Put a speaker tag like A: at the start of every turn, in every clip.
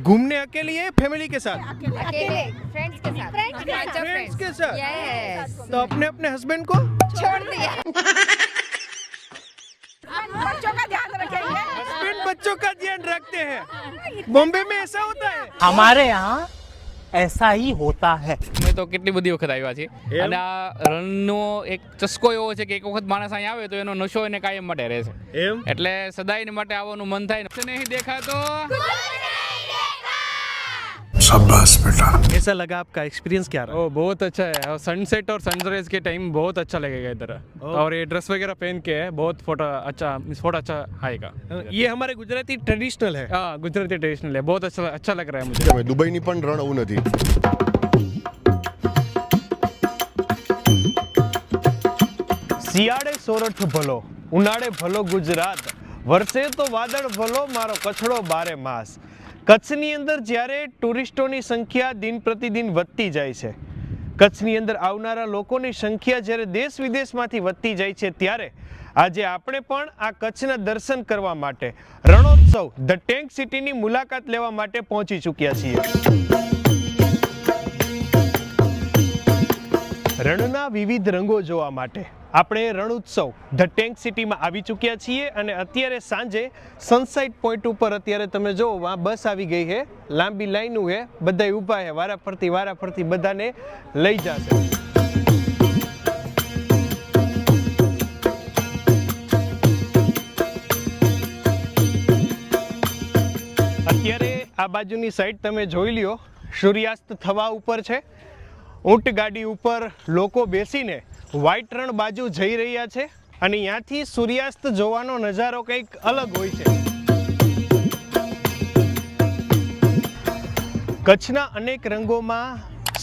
A: घूमने अकेले या फैमिली के साथ?
B: अकेले फ्रेंड्स के साथ
A: फ्रेंड्स के साथ?
B: यस
A: तो अपने अपने हस्बैंड को
B: छोड़ दिया
C: बच्चों का ध्यान रखेंगे।
A: हस्बैंड बच्चों का ध्यान रखते हैं। बॉम्बे में ऐसा होता है?
D: हमारे यहाँ ऐसा ही होता है।
E: અમે તો કેટલી બધી વખત આવ્યા છીએ અને આ રનનો એક ચસ્કો એવો છે કે એક વખત માણસ અહીં આવે તો એનો નશો એને કાયમ માટે રહે છે
A: એમ?
E: એટલે સદાયને માટે આવવાનું મન થાય ને નહીં દેખાતો
F: शाबाश बेटा।
A: कैसा लगा आपका एक्सपीरियंस क्या रहा?
G: ओ बहुत अच्छा है और सनसेट और सनराइज के टाइम बहुत अच्छा लगेगा इधर और ये ड्रेस वगैरह पहन के बहुत फोटो अच्छा आएगा।
A: ये हमारे गुजराती ट्रेडिशनल है।
G: हाँ गुजराती ट्रेडिशनल है, बहुत अच्छा लग रहा है मुझे।
F: દુબઈની પણ રણ આવું નથી।
A: શિયાળે સોરઠ ભલો, ઉનાળે ભલો ગુજરાત, વરસે તો વાદળ ભલો, મારો કચ્છડો બારે માસ। કચ્છની અંદર જ્યારે ટુરિસ્ટોની સંખ્યા દિન પ્રતિદિન વધતી જાય છે, કચ્છની અંદર આવનારા લોકોની સંખ્યા જ્યારે દેશ વિદેશમાંથી વધતી જાય છે, ત્યારે આજે આપણે પણ આ કચ્છના દર્શન કરવા માટે રણોત્સવ ધ ટેન્ક સિટીની મુલાકાત લેવા માટે પહોંચી ચૂક્યા છીએ। રણના વિવિધ રંગો જોવા માટે આપણે રણોત્સવ ધ ટેન્ક સિટીમાં આવી ચૂક્યા છીએ અને અત્યારે સાંજે સનસાઇટ પોઈન્ટ ઉપર અત્યારે તમે જો વहाँ બસ આવી ગઈ છે, લાંબી લાઈનો છે, બધા ઊભા છે, વારા ફરતી બધાને લઈ જશે। અત્યારે આ બાજુની સાઈડ તમે જોઈ લ્યો, સૂર્યાસ્ત થવા ઉપર છે। ઊંટ ગાડી ઉપર લોકો બેસીને વ્હાઈટ રણ બાજુ જઈ રહ્યા છે અને ત્યાંથી સૂર્યાસ્ત જોવાનો નજારો કંઈક અલગ હોય છે। કચ્છના અનેક રંગોમાં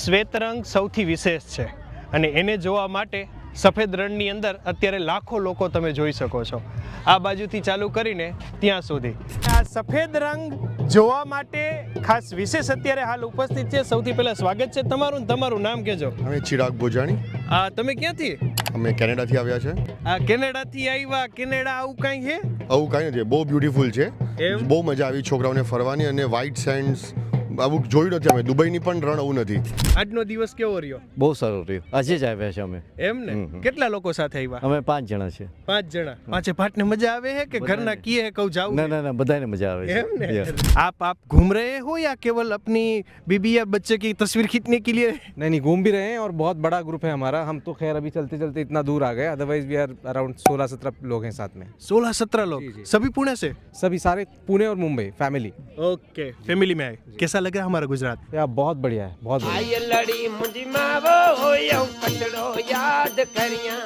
A: શ્વેત રંગ સૌથી વિશેષ છે અને એને જોવા માટે સફેદ રણની અંદર અત્યારે લાખો લોકો તમે જોઈ શકો છો, આ બાજુથી ચાલુ કરીને ત્યાં સુધી। આ સફેદ રંગ જોવા માટે ખાસ વિશેષ અત્યારે હાલ ઉપસ્થિત છે। સૌથી પહેલા સ્વાગત છે તમારું, તમારું નામ કહેજો।
F: અમે ચિરાગ બોજાણી,
A: તમે ક્યાંથી?
F: અમે કેનેડાથી આવ્યા છે।
A: આ કેનેડાથી આવ્યા? કેનેડા આવું કાંઈ છે?
F: આવું કાંઈ નથી, બહુ બ્યુટીફુલ છે,
A: એમ?
F: બહુ મજા આવી છોકરાઓને ફરવાની અને વ્હાઇટ સેન્ડ્સ આવું જોયું નથી અમે। દુબઈની પણ રણ આવું નથી।
A: આજનો દિવસ કેવો રહ્યો?
H: બહુ સારું રહ્યું, આજે જ આવ્યા છે અમે।
A: એમ ને? કેટલા લોકો સાથે આવ્યા?
H: અમે 5 જણા છે।
A: 5 જણા। પાંચે પાંચને મજા આવે है कि घरना किए है कहूँ जाऊँ?
H: ના ના ના બધાને મજા આવે
A: एम ने?
H: છે।
A: आप घूम रहे हो या केवल अपनी बीबी या बच्चे की तस्वीर खींचने के लिए?
G: नहीं घूम भी रहे हैं और बहुत बड़ा ग्रुप है हमारा। हम तो खैर अभी चलते चलते इतना दूर आ गए, अदरवाइज वी आर अराउंड 16-17 लोग हैं साथ में।
A: 16-17 लोग?
G: जी, जी।
A: सभी पुणे से?
G: सभी सारे पुणे और मुंबई फैमिली।
A: ओके, फैमिली में आए। कैसा लग रहा है हमारा गुजरात?
G: यार बहुत बढ़िया है, बहुत बढ़िया।
D: लड़ी मुझी मावो हो कचड़ो याद करिया